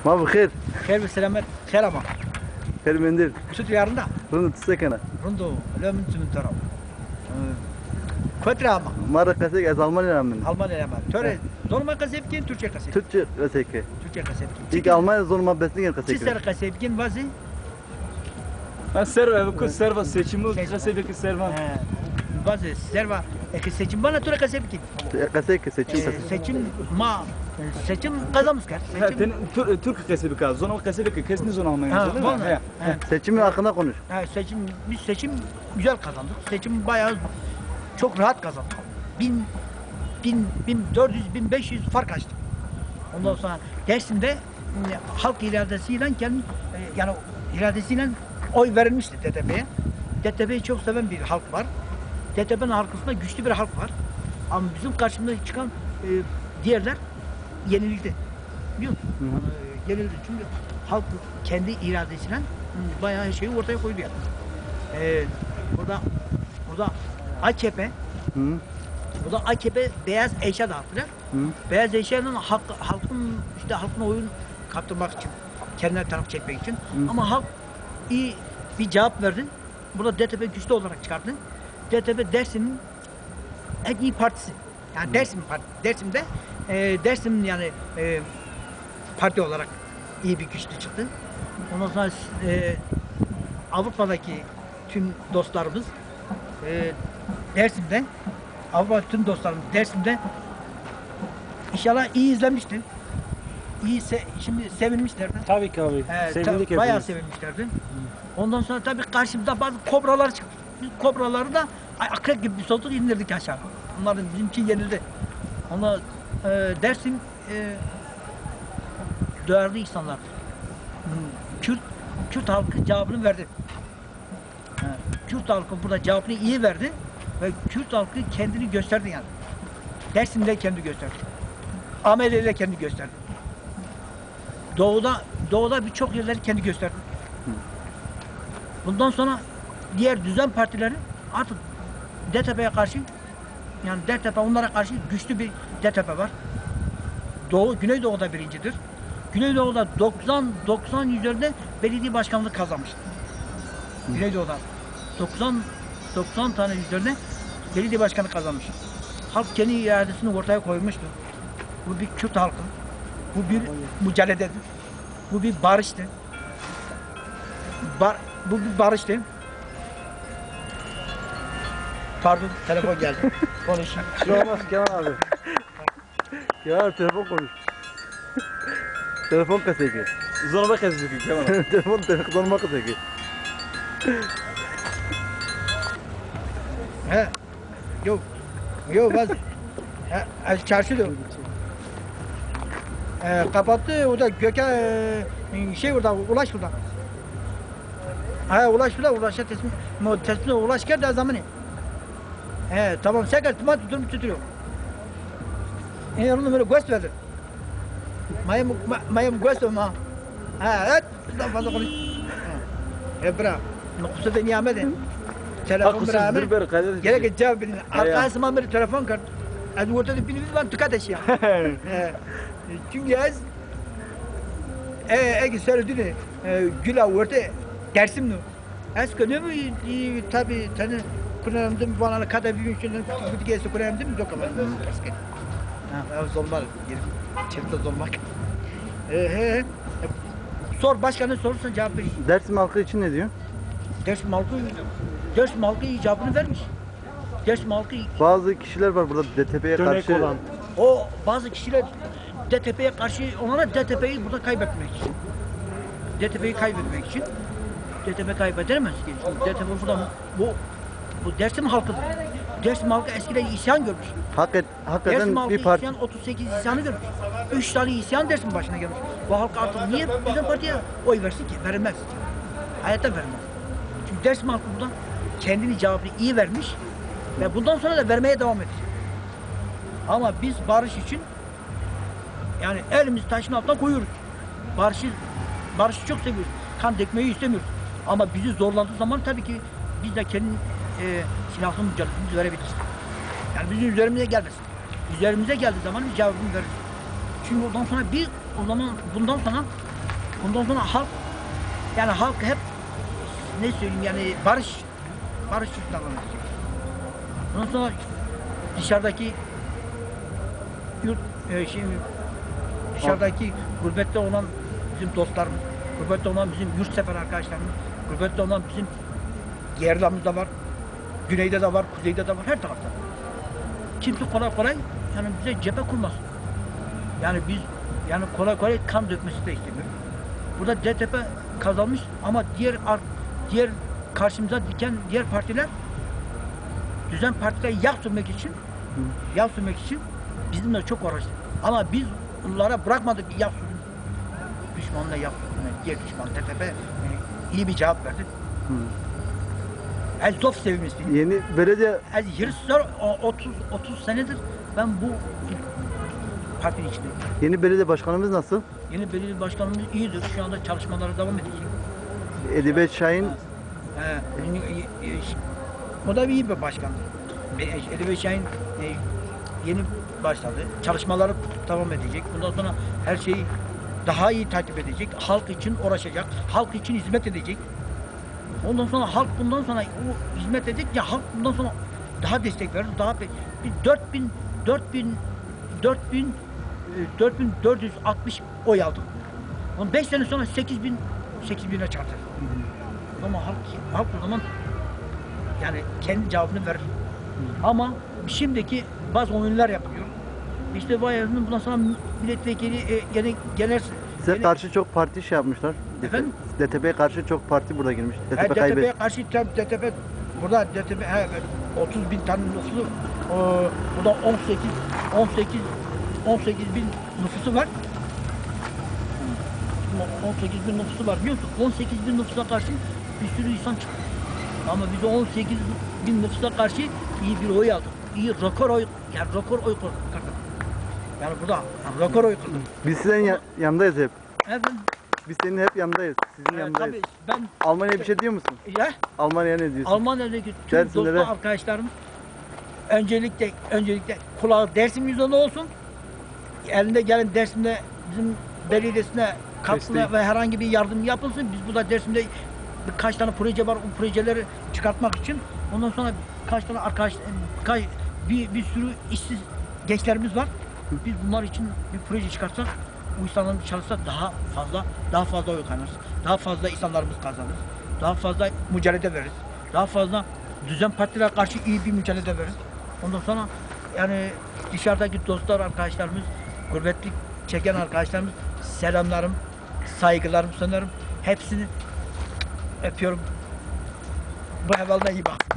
ما بخير. خير بالسلامات خير أما خير من دير. شو تيارنا رندو تسكنه. رندو لا من ترى فترة أما مرة قسيك از Almanya'dan من. Almanya ama töre zorma kasepkin Türkçe kasep Türkçe قسيك. Türkçe kasepkin İlk Almanya zoruma besleyen قسيك. Çiser kasepkin vazı Ben serva seçimi kasebeki serva. vazı serva seçim bana töre kasepkin قسيك seçim قسيك. seçim kazamız kar seçim Türk kasebeki az. Zona kasebeki kesni zona Almanya. Seçimin hakkında konuş. biz seçim güzel kazandık. Seçim bayağı çok rahat kazandık. 1400-1500 fark açtık. Ondan sonra Dersim'de halk iradesiyle yani iradesiyle oy verilmişti DTP'ye. DTP'yi çok seven bir halk var. DTP'nin arkasında güçlü bir halk var. Ama bizim karşımıza çıkan diğerler yenildi. Biliyor musun? Yenildi çünkü halk kendi iradesiyle bayağı her şeyi ortaya koydu yani. Burada AKP burada AKP beyaz eşya dağıttılar. Beyaz eşyanın halkın oyun kaptırmak için, kendine taraf çekmek için. Ama halk iyi bir cevap verdi. Burada DTP güçlü olarak çıkardı. DTP Dersim'in en iyi partisi. Yani Dersim'de Dersim yani parti olarak iyi bir güçlü çıktı. Ondan sonra Avrupa'daki tüm dostlarımız Dersim'de Avrupa tüm dostlarımız Dersim'de inşallah iyi izlenmiştir. Şimdi sevinmişlerdi. Tabii ki abi. Sevindik Bayağı sevinmişlerdi. Ondan sonra tabii karşımıza bazı kobralar çıktı. Biz kobraları da akrep gibi bir solduk indirdik aşağı. Onların bizimki yenildi. Onlar Dersim duyarlı insanlar. Kürt halkı cevabını verdi. Kürt halkı burada cevabını iyi verdi ve Kürt halkı kendini gösterdi yani. Dersim'de kendi gösterdi. Ameliyle kendi gösterdi. Doğuda birçok yerleri kendi gösterdi. Bundan sonra diğer düzen partileri artık DTP'ye karşı yani DTP onlara karşı güçlü bir DTP var. Güneydoğu'da birincidir. Güneydoğu'da 90 üzerinde belediye başkanlığı kazanmıştır. Güneydoğu'da 90 tane üzerinde belediye başkanı kazanmış. Halk kendi iradesini ortaya koymuştu. Bu bir Kürt halkı. Bu bir mücadeledir. Bu bir barıştır. Bu bir barıştır. Pardon, telefon geldi. Konuşayım. Kusura bakma Kemal abi. Ya telefon konuş. Telefon قسيك. Zona kasebeki Kemal. Telefon zoruma قسيك. He. Yok vaz. Çarşıda. Kapattı o da Gökhan orada Ulaş burada. Ulaş burada Ulaş'a teslim Ulaş geldi zamanı. Tamam sen gel durum tutuyor. Onu böyle göz verdi. Mayım göz verdi. Evet. Daha fazla konuş. Bırak. Kusura niyametin. Telefon beraber. Gerek cevap verin. Arkasından bir telefon kart. Az ortada bir var tıkadeş ya. Çünkü az söyledi Gül orta Dersim no. Az kanıyor mu tabi tane kullandım bana kadar bir gün bu gelse kullandım yok ama. Zorlar girip çifte zormak. Sor başkanı sorursan cevap verir. Dersim halkı için ne diyor? Dersim halkı icabını vermiş. Dersim halkı Bazı kişiler var burada DTP'ye karşı olan. o bazı kişiler DTP'ye karşı onlara DTP'yi burada kaybetmek için. DTP'yi kaybetmek için. DTP kaybedemez ki. DTP burada bu Dersim halkıdır. Dersim halkı eskiden isyan görmüş. Dersim hakikaten halkı bir parti. isyan 38 isyanı görmüş. 3 tane isyan Dersim başına gelmiş. Bu halk artık niye bizim partiye oy versin ki? Verilmez. Hayatta verilmez. Çünkü Dersim halkı burada kendini cevabını iyi vermiş ve bundan sonra da vermeye devam edecek. Ama biz barış için yani elimizi taşın altına koyuyoruz. Barışı çok seviyoruz. Kan dökmeyi istemiyoruz. Ama bizi zorladığı zaman tabii ki biz de kendi silahlı mücadelemizi verebiliriz. Yani bizim üzerimize gelmesin. Üzerimize geldiği zaman bir cevabını veririz. Çünkü bundan sonra Bundan sonra halk, yani halk hep ne söyleyeyim yani barış davranacak. Bundan sonra dışarıdaki dışarıdaki gurbette olan bizim dostlarımız, gurbette olan bizim yurtsever arkadaşlarımız, gurbette olan bizim yerlerimizde var, güneyde de var, kuzeyde de var, her tarafta. Kimse kolay kolay yani bize cephe kurmasın. Yani biz yani kolay kolay kan dökmesi de istemiyoruz. Burada DTP kazanmış ama diğer karşımıza diken diğer partiler düzen partiler yağ sürmek için bizimle çok uğraştı. Ama biz onlara bırakmadık yağ sürün. Düşmanla yağ sürün. Diğer düşman DTP iyi bir cevap verdi. El dof sevmişti. Yeni belediye El yırtlar 30 senedir ben bu partinin içindeyim. yeni belediye başkanımız nasıl? Yeni belediye başkanımız iyidir. Şu anda çalışmaları devam edecek. Edibet Şahin O da iyi bir başkandır. Edibet Şahin yeni başladı. Çalışmaları devam edecek. Bundan sonra her şeyi daha iyi takip edecek. Halk için uğraşacak. Halk için hizmet edecek. Ondan sonra halk bundan sonra o hizmet edecek ya halk bundan sonra daha destek verir. Daha bir 4460 oy aldık. 5 sene sonra 8000'e çarptı. Ama halk o zaman yani kendi cevabını verir. Ama şimdiki bazı oyunlar yapıyor. İşte Bayezid'in bundan sonra milletvekili genel size karşı çok parti şey yapmışlar. Efendim? DTP'ye karşı çok parti burada girmiş. DTP DTP'ye kaybetti. karşı DTP burada DTP 30 bin tane nüfusu bu da 18 bin nüfusu var. 18 bin nüfusu var biliyor musun? 18 bin nüfusa karşı bir sürü insan çıktı. Ama biz 18 bin nüfusa karşı iyi bir oy aldık. İyi rekor oy kırdık. Yani burada rekor oy kırdık. Biz sizin yanındayız hep. Efendim? Biz senin hep yanındayız. Sizin yanındayız. Tabii ben Almanya'ya bir şey diyor musun? ya Almanya'ya ne diyorsun? Almanya'daki tüm Dersimlere- dostlar arkadaşlarım öncelikle kulağı Dersim yüzünde olsun. Elinde gelen Dersim'de bizim belediyesine katkısına Desteği. ve herhangi bir yardım yapılsın. Biz burada Dersim'de birkaç tane proje var. O projeleri çıkartmak için. Ondan sonra birkaç tane arkadaş bir sürü işsiz gençlerimiz var. Biz bunlar için bir proje çıkartsak, bu insanlarımız çalışsa daha fazla oy kazanırız. Daha fazla insanlarımız kazanır. Daha fazla mücadele veririz. Daha fazla düzen partilere karşı iyi bir mücadele veririz. Ondan sonra yani dışarıdaki dostlar, arkadaşlarımız, gurbetlik çeken arkadaşlarımız selamlarım, saygılarımı sunarım. Hepsini öpüyorum. Bu hevalına iyi bak.